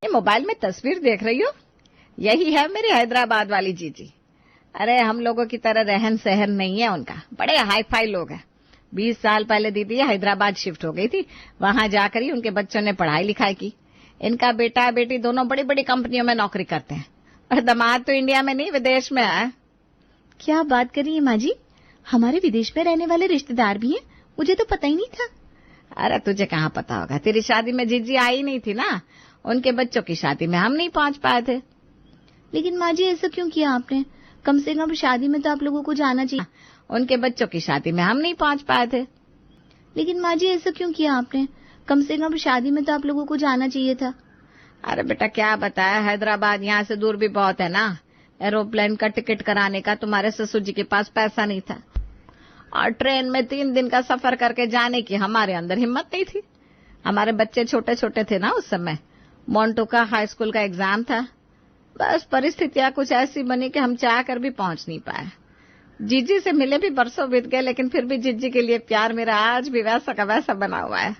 ये मोबाइल में तस्वीर देख रही हो? यही है मेरी हैदराबाद वाली जीजी। अरे हम लोगों की तरह रहन सहन नहीं है उनका, बड़े हाई फाई लोग हैं। 20 साल पहले दीदी हैदराबाद शिफ्ट हो गई थी, वहां जाकर ही उनके बच्चों ने पढ़ाई लिखाई की। इनका बेटा बेटी दोनों बड़ी बड़ी कंपनियों में नौकरी करते हैं और दामाद तो इंडिया में नहीं विदेश में है। क्या बात कर रही है माँ जी, हमारे विदेश में रहने वाले रिश्तेदार भी हैं, मुझे तो पता ही नहीं था। अरे तुझे कहाँ पता होगा, तेरी शादी में जीजी आई नहीं थी ना, उनके बच्चों की शादी में हम नहीं पहुंच पाए थे। लेकिन माँ जी ऐसा क्यों किया आपने? कम से कम शादी में तो आप लोगों को जाना चाहिए। उनके बच्चों की शादी में हम नहीं पहुंच पाए थे। लेकिन माँ जी ऐसा क्यों किया आपने? कम से कम शादी में तो आप लोगों को जाना चाहिए था। अरे बेटा क्या बताया, हैदराबाद यहाँ से दूर भी बहुत है ना, एरोप्लेन का टिकट कराने का तुम्हारे ससुर जी के पास पैसा नहीं था और ट्रेन में 3 दिन का सफर करके जाने की हमारे अंदर हिम्मत नहीं थी। हमारे बच्चे छोटे छोटे थे ना उस समय, मोन्टो का हाई स्कूल का एग्जाम था। बस परिस्थितियां कुछ ऐसी बनी कि हम चाह कर भी पहुंच नहीं पाए। जीजी से मिले भी बरसों बीत गए, लेकिन फिर भी जीजी के लिए प्यार मेरा आज भी वैसा का वैसा बना हुआ है।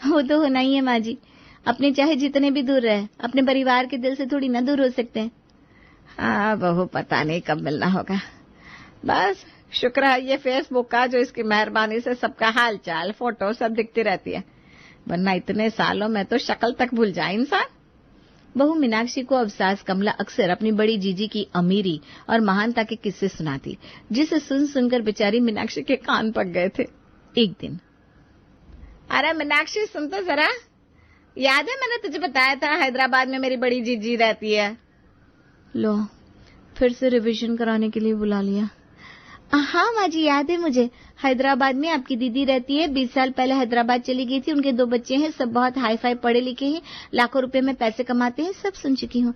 वो तो होना ही है माँ जी, अपने चाहे जितने भी दूर रहे, अपने परिवार के दिल से थोड़ी ना दूर हो सकते हैं। हाँ बहू, पता नहीं कब मिलना होगा। बस शुक्र है ये फेसबुक का, जो इसकी मेहरबानी से सबका हाल चाल फोटो सब दिखती रहती है, वरना इतने सालों में तो शक्ल तक भूल जाए इंसान। बहू मीनाक्षी को अवसास कमला अक्सर अपनी बड़ी जीजी की अमीरी और महानता के किस्से सुनाती, जिसे सुन सुनकर बेचारी मीनाक्षी के कान पक गए थे। एक दिन, अरे मीनाक्षी सुन तो जरा, याद है मैंने तुझे बताया था हैदराबाद में मेरी बड़ी जीजी रहती है। लो फिर से रिवीजन कराने के लिए बुला लिया। हाँ माँ जी याद है मुझे, हैदराबाद में आपकी दीदी रहती है, 20 साल पहले हैदराबाद चली गई थी, उनके 2 बच्चे हैं, सब बहुत हाई फाई पढ़े लिखे हैं, लाखों रुपए में पैसे कमाते हैं, सब सुन चुकी हूँ।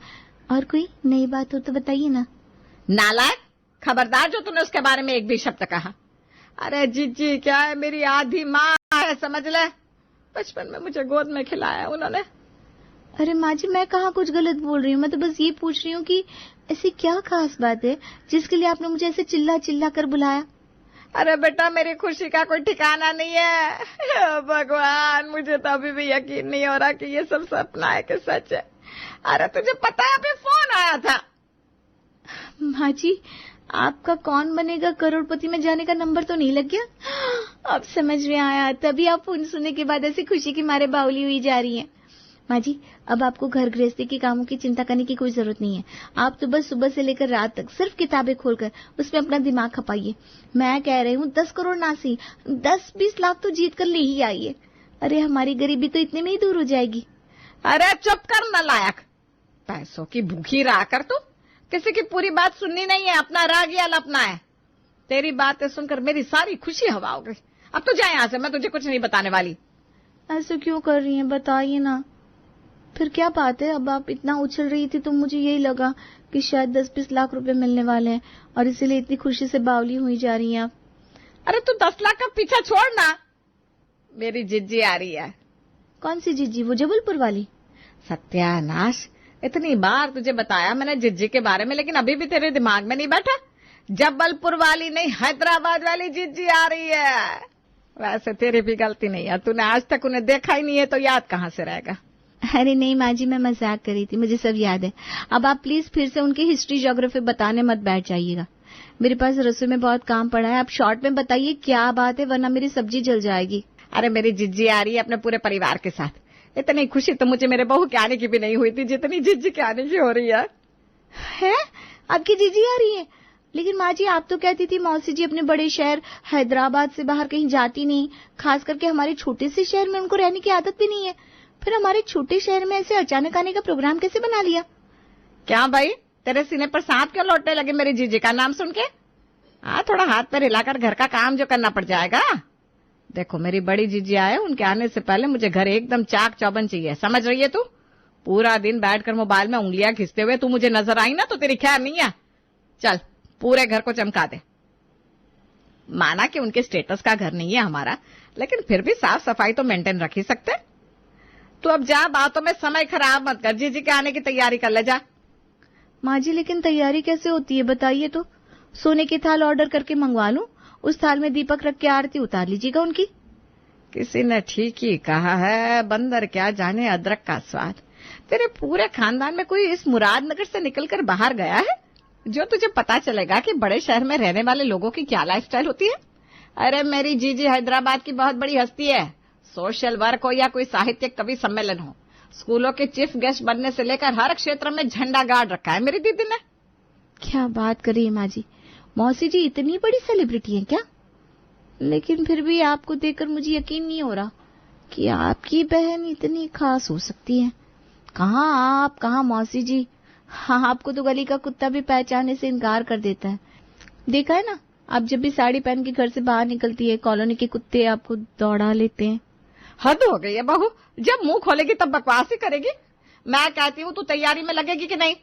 और कोई नई बात हो तो बताइए ना। नालायक, खबरदार जो तूने उसके बारे में एक भी शब्द कहा। अरे जीजी क्या है, मेरी आधी माँ है समझ ले, बचपन में मुझे गोद में खिलाया उन्होंने। अरे माँ जी मैं कहाँ कुछ गलत बोल रही हूँ, मैं तो बस ये पूछ रही हूँ कि ऐसी क्या खास बात है जिसके लिए आपने मुझे ऐसे चिल्ला चिल्ला कर बुलाया। अरे बेटा मेरी खुशी का कोई ठिकाना नहीं है। भगवान, मुझे तो अभी भी यकीन नहीं हो रहा कि ये सब सपना है कि सच है। अरे तुझे पता है अभी फोन आया था। माँ जी आपका कौन बनेगा करोड़पति में जाने का नंबर तो नहीं लग गया? अब समझ में आया, तभी आप फोन सुनने के बाद ऐसी खुशी की मारे बावली हुई जा रही हैं। माँ जी अब आपको घर गृहस्थी के कामों की चिंता करने की कोई जरूरत नहीं है। आप तो बस सुबह से लेकर रात तक सिर्फ किताबें खोलकर उसमें अपना दिमाग खपाइए। मैं कह रही हूँ 10 करोड़ ना सी 10-20 लाख तो जीत कर ले ही आइए। अरे हमारी गरीबी तो इतने में ही दूर हो जाएगी। अरे चुप कर नालायक, पैसों की भूखी रहा कर तू, किसी की पूरी बात सुननी नहीं है, अपना राग या लपना है। तेरी बातें सुनकर मेरी सारी खुशी हवा हो गई। अब तू जा यहाँ से, मैं तुझे कुछ नहीं बताने वाली। ऐसे क्यों कर रही हैं, बताइए ना। फिर क्या बात है, अब आप इतना उछल रही थी तो मुझे यही लगा कि शायद 10-20 लाख रुपए मिलने वाले हैं और इसीलिए इतनी खुशी से बावली हुई जा रही हैं आप। अरे तू 10 लाख का पीछा छोड़ ना, मेरी जिज्जी आ रही है। कौन सी जिज्जी, वो जबलपुर वाली? सत्यानाश, इतनी बार तुझे बताया मैंने जिज्जी के बारे में, लेकिन अभी भी तेरे दिमाग में नहीं बैठा। जबलपुर वाली नहीं, हैदराबाद वाली जिज्जी आ रही है। वैसे तेरी भी गलती नहीं है, तूने आज तक उन्हें देखा ही नहीं है तो याद कहाँ से रहेगा। अरे नहीं माँ जी मैं मजाक कर रही थी, मुझे सब याद है। अब आप प्लीज फिर से उनकी हिस्ट्री ज्योग्राफी बताने मत बैठ जाइएगा, मेरे पास रसोई में बहुत काम पड़ा है। आप शॉर्ट में बताइए क्या बात है, वरना मेरी सब्जी जल जाएगी। अरे मेरी जिज्जी आ रही है अपने पूरे परिवार के साथ। इतनी खुशी तो मुझे मेरे बहू के आने की भी नहीं हुई थी जितनी जिज्जी के आने की हो रही है। आपकी जीजी आ रही है? लेकिन माँ जी आप तो कहती थी मौसी जी अपने बड़े शहर हैदराबाद से बाहर कहीं जाती नहीं, खास करके हमारे छोटे से शहर में उनको रहने की आदत भी नहीं है। फिर हमारे छोटे शहर में ऐसे अचानक आने का प्रोग्राम कैसे बना लिया? क्या भाई, तेरे सीने पर सांप क्यों लौटने लगे मेरी जीजी का नाम सुन के? हाँ, थोड़ा हाथ पैर हिलाकर घर का काम जो करना पड़ जाएगा। देखो मेरी बड़ी जीजी आए, उनके आने से पहले मुझे घर एकदम चाक चौबंद चाहिए, समझ रही है तू? पूरा दिन बैठकर मोबाइल में उंगलियां घिसते हुए तू मुझे नजर आई ना तो तेरी खैर नहीं है। चल पूरे घर को चमका दे। माना कि उनके स्टेटस का घर नहीं है हमारा, लेकिन फिर भी साफ सफाई तो मेंटेन रख ही सकते। तू अब जा, बातों में समय खराब मत कर, जीजी के आने की तैयारी कर ले जा। माँ जी लेकिन तैयारी कैसे होती है बताइए तो? सोने की थाल ऑर्डर करके मंगवा लूं, उस थाल में दीपक रख के आरती उतार लीजिएगा उनकी। किसी ने ठीक ही कहा है, बंदर क्या जाने अदरक का स्वाद। तेरे पूरे खानदान में कोई इस मुरादनगर से निकलकर बाहर गया है जो तुझे पता चलेगा कि बड़े शहर में रहने वाले लोगों की क्या लाइफस्टाइल होती है? अरे मेरी जीजी हैदराबाद की बहुत बड़ी हस्ती है। सोशल वर्क हो या कोई साहित्यिक कवि सम्मेलन हो, स्कूलों के चीफ गेस्ट बनने से लेकर हर क्षेत्र में झंडा गाड़ रखा है मेरी दीदी ने। क्या बात कर रही है माँ जी, मौसी जी इतनी बड़ी सेलिब्रिटी हैं क्या? लेकिन फिर भी आपको देखकर मुझे यकीन नहीं हो रहा कि आपकी बहन इतनी खास हो सकती है। कहाँ आप, कहाँ मौसी जी। हाँ, आपको तो गली का कुत्ता भी पहचानने से इनकार कर देता है। देखा है ना, आप जब भी साड़ी पहन के घर से बाहर निकलती है, कॉलोनी के कुत्ते आपको दौड़ा लेते हैं। हद हो गई है बहू, जब मुंह खोलेगी तब बकवास ही करेगी। मैं कहती हूँ तू तैयारी में लगेगी कि नहीं?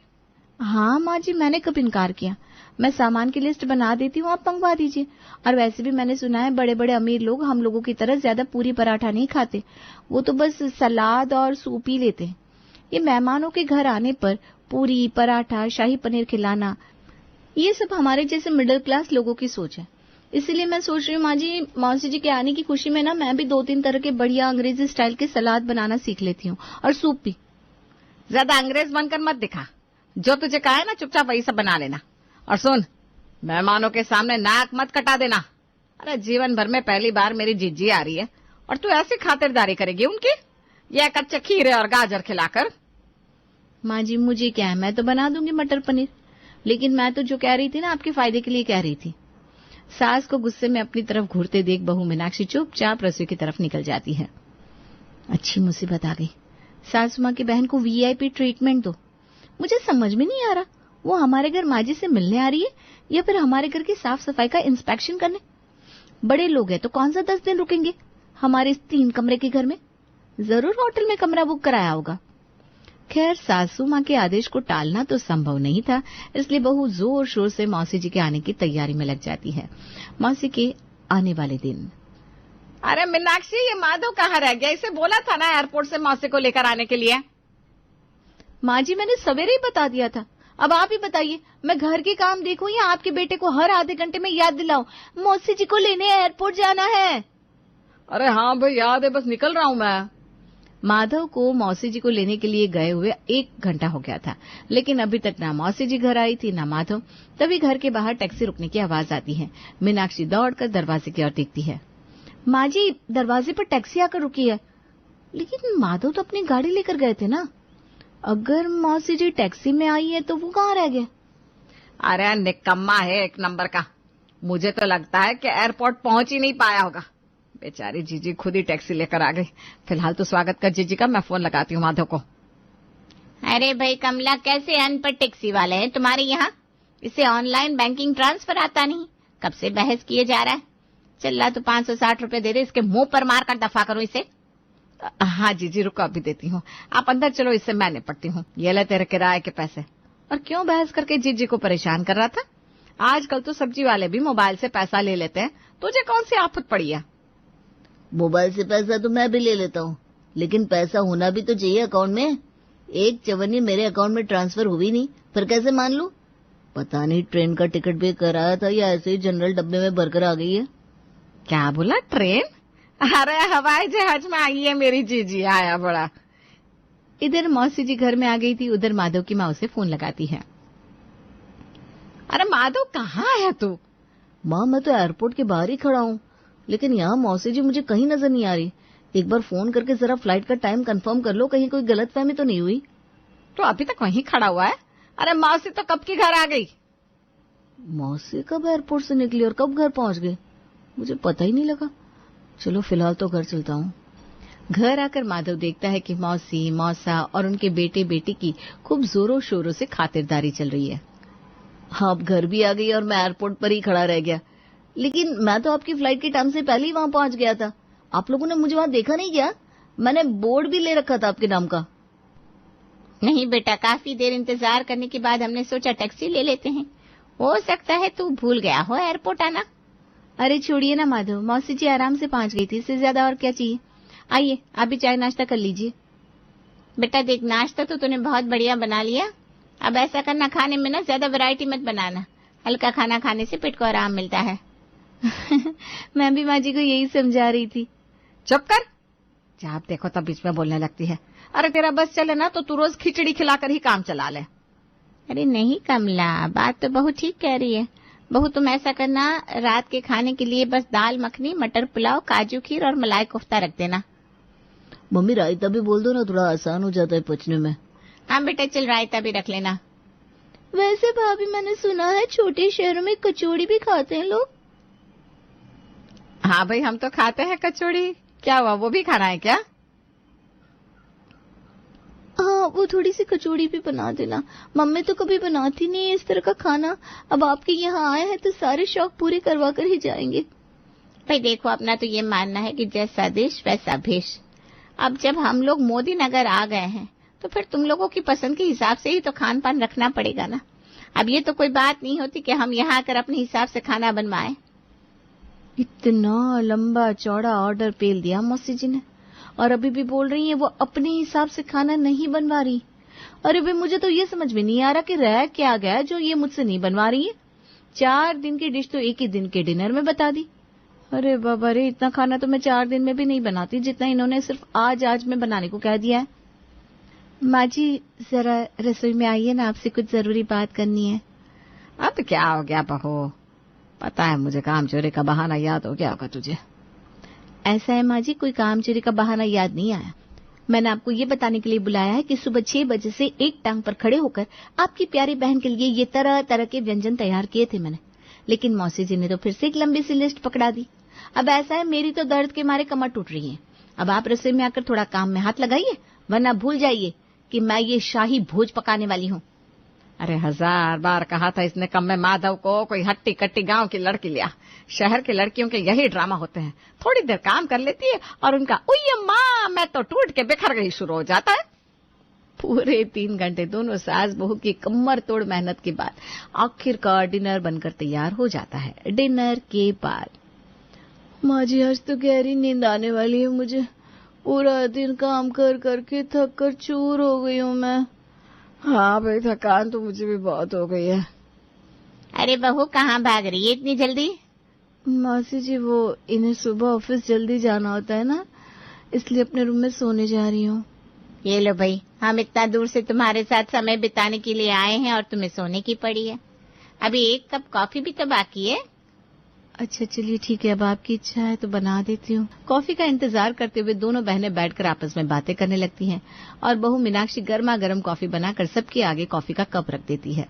हाँ माँ जी, मैंने कब इनकार किया। मैं सामान की लिस्ट बना देती हूँ, आप मंगवा दीजिए। और वैसे भी मैंने सुना है बड़े बड़े अमीर लोग हम लोगों की तरह ज्यादा पूरी पराठा नहीं खाते, वो तो बस सलाद और सूप ही लेते हैं। ये मेहमानों के घर आने पर पूरी पराठा, शाही पनीर खिलाना, ये सब हमारे जैसे मिडिल क्लास लोगों की सोच है। इसीलिए मैं सोच रही हूँ माँ जी, मौसी जी के आने की खुशी में ना मैं भी 2-3 तरह के बढ़िया अंग्रेजी स्टाइल के सलाद बनाना सीख लेती हूँ, और सूप भी। ज्यादा अंग्रेज बनकर मत दिखा, जो तुझे कहा है ना चुपचाप वही सब बना लेना। और सुन, मेहमानों के सामने नाक मत कटा देना। अरे जीवन भर में पहली बार मेरी जीजी आ रही है और तू ऐसी खातिरदारी करेगी उनकी, यह कच्चे खीरे और गाजर खिलाकर। माँ जी मुझे क्या है, मैं तो बना दूंगी मटर पनीर। लेकिन मैं तो जो कह रही थी ना, आपके फायदे के लिए कह रही थी। सास को गुस्से में अपनी तरफ घूरते देख बहू मीनाक्षी चुपचाप रसोई की तरफ निकल जाती है। अच्छी मुसीबत आ गई, सासू माँ की बहन को वीआईपी ट्रीटमेंट दो। मुझे समझ में नहीं आ रहा, वो हमारे घर माँ जी से मिलने आ रही है या फिर हमारे घर की साफ सफाई का इंस्पेक्शन करने। बड़े लोग हैं तो कौन सा 10 दिन रुकेंगे हमारे इस 3 कमरे के घर में? जरूर होटल में कमरा बुक कराया होगा। खैर, सासू माँ के आदेश को टालना तो संभव नहीं था, इसलिए बहू जोर शोर से मौसी जी के आने की तैयारी में लग जाती है। मौसी के आने वाले दिन। अरे मीनाक्षी, ये माधव कहाँ रह गया? इसे बोला था ना एयरपोर्ट से मौसी को लेकर आने के लिए। माँ जी मैंने सवेरे ही बता दिया था, अब आप ही बताइए, मैं घर के काम देखूं या आपके बेटे को हर आधे घंटे में याद दिलाऊं मौसी जी को लेने एयरपोर्ट जाना है? अरे हाँ भाई, याद है, बस निकल रहा हूँ मैं। माधव को मौसी जी को लेने के लिए गए हुए 1 घंटा हो गया था, लेकिन अभी तक ना मौसी जी घर आई थी ना माधव। तभी घर के बाहर टैक्सी रुकने की आवाज आती है। मीनाक्षी दौड़कर दरवाजे की ओर देखती है। माँ जी, दरवाजे पर टैक्सी आकर रुकी है, लेकिन माधव तो अपनी गाड़ी लेकर गए थे ना। अगर मौसी जी टैक्सी में आई है तो वो कहाँ रह गए? अरे निकम्मा है एक नंबर का, मुझे तो लगता है कि एयरपोर्ट पहुंच ही नहीं पाया होगा। बेचारी जीजी खुद ही टैक्सी लेकर आ गई। फिलहाल तो स्वागत कर जीजी का, मैं फोन लगाती हूँ माधव को। अरे भाई कमला, कैसे अनपढ़ टैक्सी वाले हैं तुम्हारे यहाँ? इसे ऑनलाइन बैंकिंग ट्रांसफर आता नहीं, कब से बहस किए जा रहा है। चल तो 560 रुपए दे दे, इसके मुंह पर मार कर दफा करो इसे। हाँ जीजी, रुको अभी देती हूँ, आप अंदर चलो, इससे मैं निपटती हूँ। ये ले तेरे किराए के पैसे। और क्यों बहस करके जीजी को परेशान कर रहा था? आजकल तो सब्जी वाले भी मोबाइल से पैसा ले लेते हैं, तुझे कौन सी आफत पड़ी है? मोबाइल से पैसा तो मैं भी ले लेता हूँ, लेकिन पैसा होना भी तो चाहिए अकाउंट में। एक चवन्नी मेरे अकाउंट में ट्रांसफर हुई नहीं, फिर कैसे मान लूं? पता नहीं ट्रेन का टिकट भी कराया था या ऐसे ही जनरल डब्बे में भरकर आ गई है। क्या बोला, ट्रेन? अरे हवाई जहाज में आई है मेरी जीजी, आया बड़ा। इधर मौसी जी घर में आ गई थी, उधर माधव की माँ उसे फोन लगाती है। अरे माधव, कहाँ है तू? माँ, मैं तो एयरपोर्ट के बाहर ही खड़ा हूँ, लेकिन यहाँ मौसी जी मुझे कहीं नजर नहीं आ रही। एक बार फोन करके जरा फ्लाइट का टाइम कंफर्म कर लो, कहीं कोई गलतफहमी तो नहीं हुई। तो अभी तक वहीं खड़ा हुआ है? अरे मौसी तो कब की घर आ गई। मौसी कब एयरपोर्ट से निकली और कब घर पहुंच गई, मुझे पता ही नहीं लगा। चलो फिलहाल तो घर चलता हूँ। घर आकर माधव देखता है कि मौसी, मौसा और उनके बेटे बेटी की खूब जोरों शोरों से खातिरदारी चल रही है। आप घर भी आ गई और मैं एयरपोर्ट पर ही खड़ा रह गया। लेकिन मैं तो आपकी फ्लाइट के टाइम से पहले ही वहां पहुंच गया था। आप लोगों ने मुझे वहां देखा नहीं क्या? मैंने बोर्ड भी ले रखा था आपके नाम का। नहीं बेटा, काफी देर इंतजार करने के बाद हमने सोचा टैक्सी ले लेते हैं। हो सकता है तू भूल गया हो एयरपोर्ट आना। अरे छोड़िए ना माधव, मौसी जी आराम से पहुंच गई थी, इससे ज्यादा और क्या चाहिए। आइए आप भी चाय नाश्ता कर लीजिए। बेटा देख, नाश्ता तो तूने बहुत बढ़िया बना लिया, अब ऐसा करना, खाने में ना ज्यादा वैरायटी मत बनाना, हल्का खाना खाने से पेट को आराम मिलता है। मैं भी माँ जी को यही समझा रही थी। चुप कर, जब देखो तब बीच में बोलने लगती है। अरे तेरा बस चले ना तो तू रोज खिचड़ी खिलाकर ही काम चला ले। अरे नहीं कमला, बात तो बहू ठीक कह रही है। बहू तुम ऐसा करना, रात के खाने के लिए बस दाल मखनी, मटर पुलाव, काजू खीर और मलाई कोफ्ता रख देना। मम्मी रायता भी बोल दो ना, थोड़ा आसान हो जाता है पचने में। हाँ बेटा चल, रायता भी रख लेना। वैसे भाभी मैंने सुना है छोटे शहरों में कचौड़ी भी खाते हैं लोग। हाँ भाई, हम तो खाते हैं कचौड़ी। क्या हुआ, वो भी खाना है क्या? हाँ, वो थोड़ी सी कचौड़ी भी बना देना। मम्मी तो कभी बनाती नहीं है इस तरह का खाना। अब आपके यहाँ आए हैं तो सारे शौक पूरे करवा कर ही जाएंगे। भाई देखो, अपना तो ये मानना है कि जैसा देश वैसा भेष। अब जब हम लोग मोदी नगर आ गए हैं तो फिर तुम लोगों की पसंद के हिसाब से ही तो खान पान रखना पड़ेगा ना। अब ये तो कोई बात नहीं होती कि हम यहाँ आकर अपने हिसाब से खाना बनवाएं। इतना लंबा चौड़ा ऑर्डर पेल दिया मौसी जी ने, और अभी भी बोल रही हैं वो अपने हिसाब से खाना नहीं बनवा रही। अरे भाई, मुझे तो ये समझ में नहीं आ रहा कि रह क्या गया जो ये मुझसे नहीं बनवा रही है। 4 दिन की डिश तो एक ही दिन के डिनर में बता दी। अरे बाबा रे, इतना खाना तो मैं 4 दिन में भी नहीं बनाती जितना इन्होंने सिर्फ आज में बनाने को कह दिया है। माँ जी जरा रसोई में आइए ना, आपसे कुछ जरूरी बात करनी है। अब क्या हो गया बहू, पता है मुझे काम चोरी का बहाना याद हो गया होगा तुझे। ऐसा है माँ जी, कोई काम चोरी का बहाना याद नहीं आया। मैंने आपको ये बताने के लिए बुलाया है कि सुबह 6 बजे से एक टांग पर खड़े होकर आपकी प्यारी बहन के लिए ये तरह तरह के व्यंजन तैयार किए थे मैंने, लेकिन मौसी जी ने तो फिर से एक लंबी सी लिस्ट पकड़ा दी। अब ऐसा है, मेरी तो दर्द के मारे कमर टूट रही है। अब आप रसोई में आकर थोड़ा काम में हाथ लगाइए, वरना भूल जाइए कि मैं ये शाही भोज पकाने वाली हूँ। अरे 1000 बार कहा था इसने कम में माधव को कोई हट्टी कट्टी गांव की लड़की लिया। शहर की लड़कियों के यही ड्रामा होते हैं, थोड़ी देर काम कर लेती है और उनका उय माँ मैं तो टूट के बिखर गई शुरू हो जाता है। पूरे 3 घंटे दोनों सास बहू की कमर तोड़ मेहनत के बाद आखिरकार डिनर बनकर तैयार हो जाता है। डिनर के बाद माँ जी, आज तो गहरी नींद आने वाली है मुझे। पूरा दिन काम कर करके थक कर चूर हो गई हूँ मैं। हाँ भाई, थकान तो मुझे भी बहुत हो गई है। अरे बहू कहाँ भाग रही है इतनी जल्दी? मासी जी, वो इन्हें सुबह ऑफिस जल्दी जाना होता है ना, इसलिए अपने रूम में सोने जा रही हूँ। ये लो भाई, हम इतना दूर से तुम्हारे साथ समय बिताने के लिए आए हैं और तुम्हें सोने की पड़ी है। अभी 1 कप कॉफी भी तो बाकी है। अच्छा चलिए ठीक है, अब आपकी इच्छा है तो बना देती हूँ। कॉफी का इंतजार करते हुए दोनों बहनें बैठकर आपस में बातें करने लगती हैं और बहू मीनाक्षी गर्मा गर्म कॉफी बनाकर सबके आगे कॉफी का कप रख देती है।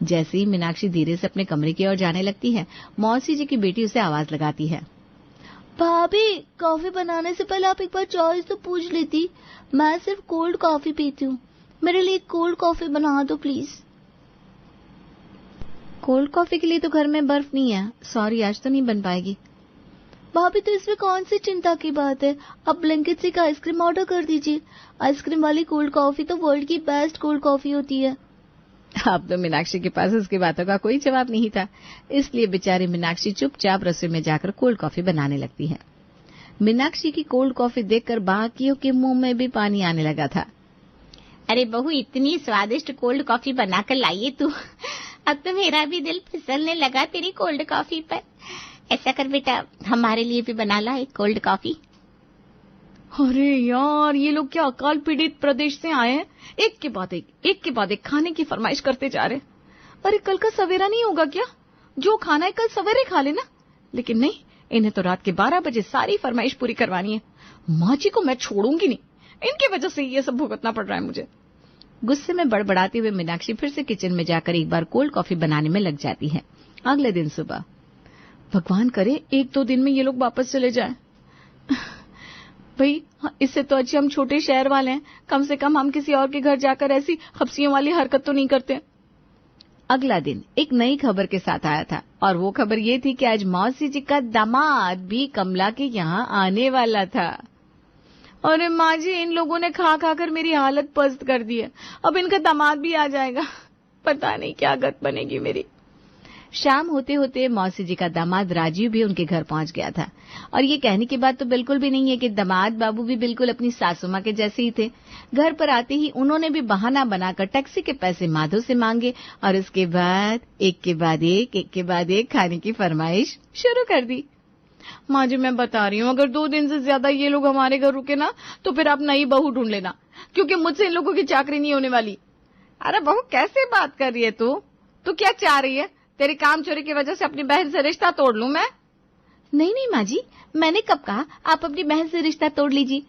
जैसे ही मीनाक्षी धीरे से अपने कमरे की ओर जाने लगती है, मौसी जी की बेटी उसे आवाज लगाती है। भाभी, कॉफी बनाने से पहले आप एक बार चॉइस तो पूछ लेती। मैं सिर्फ कोल्ड कॉफी पीती हूँ, मेरे लिए कोल्ड कॉफी बना दो प्लीज। कोल्ड कॉफी के लिए तो घर में बर्फ नहीं है, सॉरी आज तो नहीं बन पाएगी। भाभी, तो इसमें कौन सी चिंता की बात है, आप ब्लिंकिट से एक आइसक्रीम ऑर्डर कर दीजिए। आइसक्रीम वाली कोल्ड कॉफी तो वर्ल्ड की बेस्ट कोल्ड कॉफी होती है। अब तो मीनाक्षी के पास उसकी बातों का कोई जवाब नहीं था, इसलिए बेचारी मीनाक्षी चुपचाप रसोई में जाकर कोल्ड कॉफी बनाने लगती है। मीनाक्षी की कोल्ड कॉफी देखकर बाकियों के मुंह में भी पानी आने लगा था। अरे बहू, इतनी स्वादिष्ट कोल्ड कॉफी बनाकर लाइए तू। अब तो मेरा भी दिल फिसलने लगा तेरी कोल्ड कॉफी पर। ऐसा कर बेटा, हमारे लिए भी बना ला एक कोल्ड कॉफी। अरे यार, ये लोग क्या अकाल पीड़ित प्रदेश से आए हैं, एक के बाद एक खाने की फरमाइश करते जा रहे। अरे कल का सवेरा नहीं होगा क्या? जो खाना है कल सवेरे खा लेना। लेकिन नहीं, इन्हें तो रात के 12 बजे सारी फरमाइश पूरी करवानी है। माँ जी को मैं छोड़ूंगी नहीं, इनकी वजह से ये सब भुगतना पड़ रहा है मुझे। गुस्से में बड़बड़ाते हुए मीनाक्षी फिर से किचन में जाकर एक बार कोल्ड कॉफी बनाने में लग जाती है। अगले दिन सुबह, भगवान करे 1-2 दिन में ये लोग वापस चले जाएं। भाई, इससे तो अच्छे हम छोटे शहर वाले हैं, कम से कम हम किसी और के घर जाकर ऐसी हफ्सियों वाली हरकत तो नहीं करते। अगला दिन एक नई खबर के साथ आया था और वो खबर ये थी कि आज मौसी जी का दामाद भी कमला के यहाँ आने वाला था। अरे माँ जी, इन लोगों ने खा खा कर मेरी हालत पस्त कर दी है, अब इनका दामाद भी आ जाएगा, पता नहीं क्या गत बनेगी मेरी। शाम होते होते मौसी जी का दामाद राजीव भी उनके घर पहुंच गया था और ये कहने की बात तो बिल्कुल भी नहीं है कि दामाद बाबू भी बिल्कुल अपनी सासू माँ के जैसे ही थे। घर पर आते ही उन्होंने भी बहाना बनाकर टैक्सी के पैसे माधव से मांगे और उसके बाद एक के बाद एक खाने की फरमाइश शुरू कर दी। माँ जी मैं बता रही हूँ, अगर 2 दिन से ज्यादा ये लोग हमारे घर रुके ना तो फिर आप नई बहू ढूंढ लेना, क्योंकि मुझसे इन लोगों की चाकरी नहीं होने वाली। अरे बहू कैसे बात कर रही है तू क्या चाह रही है? तेरी काम चोरी की वजह से अपनी बहन से रिश्ता तोड़ लूं मैं? नहीं नहीं माँ जी, मैंने कब कहा आप अपनी बहन से रिश्ता तोड़ लीजिए।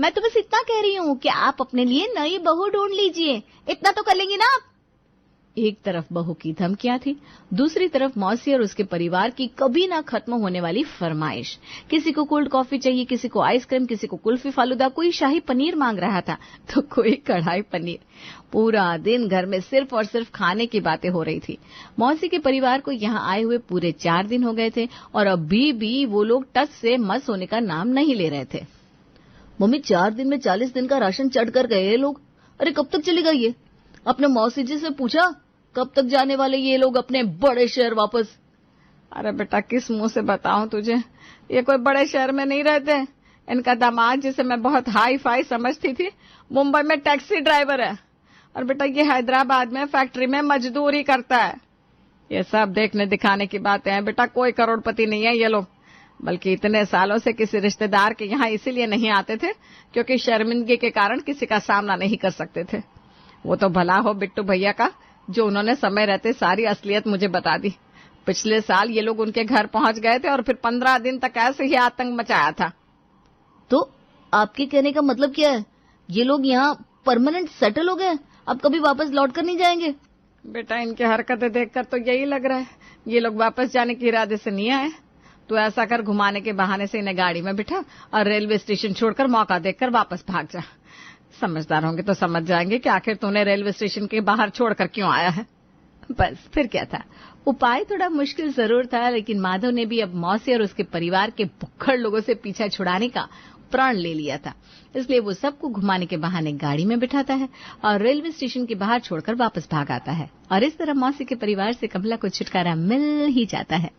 मैं तो बस इतना कह रही हूँ कि आप अपने लिए नई बहू ढूंढ लीजिए, इतना तो कर लेंगी ना आप। एक तरफ बहू की धमकियां थी, दूसरी तरफ मौसी और उसके परिवार की कभी ना खत्म होने वाली फरमाइश। किसी को कोल्ड कॉफी चाहिए, किसी को आइसक्रीम, किसी को कुल्फी फालूदा, कोई शाही पनीर मांग रहा था तो कोई कढ़ाई पनीर। पूरा दिन घर में सिर्फ और सिर्फ खाने की बातें हो रही थी। मौसी के परिवार को यहाँ आए हुए पूरे 4 दिन हो गए थे और अभी भी वो लोग टस से मस होने का नाम नहीं ले रहे थे। मम्मी 4 दिन में 40 दिन का राशन चढ़ कर गए ये लोग। अरे कब तक चलेगा ये? अपने मौसी जी से पूछा कब तक जाने वाले ये लोग अपने बड़े शहर वापस? अरे बेटा किस मुंह से बताऊं तुझे, ये कोई बड़े शहर में नहीं रहते। इनका दामाद जिसे मैं बहुत हाई फाई समझती थी, मुंबई में टैक्सी ड्राइवर है, और बेटा ये हैदराबाद में फैक्ट्री में मजदूरी करता है। ये सब देखने दिखाने की बातें हैं बेटा, कोई करोड़पति नहीं है ये लोग। बल्कि इतने सालों से किसी रिश्तेदार के यहाँ इसीलिए नहीं आते थे क्योंकि शर्मिंदगी के कारण किसी का सामना नहीं कर सकते थे। वो तो भला हो बिट्टू भैया का, जो उन्होंने समय रहते सारी असलियत मुझे बता दी। पिछले साल ये लोग उनके घर पहुंच गए थे और फिर 15 दिन तक ऐसे ही आतंक मचाया था। तो आपके कहने का मतलब क्या है? ये लोग यहाँ परमानेंट सेटल हो गए, अब कभी वापस लौट कर नहीं जाएंगे? बेटा इनकी हरकतें देखकर तो यही लग रहा है ये लोग वापस जाने के इरादे से नहीं आए। तो ऐसा कर, घुमाने के बहाने से इन्हें गाड़ी में बिठा और रेलवे स्टेशन छोड़कर मौका देखकर वापस भाग जा। समझदार होंगे तो समझ जाएंगे कि आखिर तूने रेलवे स्टेशन के बाहर छोड़कर क्यों आया है। बस फिर क्या था, उपाय थोड़ा मुश्किल जरूर था, लेकिन माधव ने भी अब मौसी और उसके परिवार के भुक्खड़ लोगों से पीछा छुड़ाने का प्रण ले लिया था। इसलिए वो सबको घुमाने के बहाने गाड़ी में बिठाता है और रेलवे स्टेशन के बाहर छोड़कर वापस भाग आता है, और इस तरह मौसी के परिवार से कमला को छुटकारा मिल ही जाता है।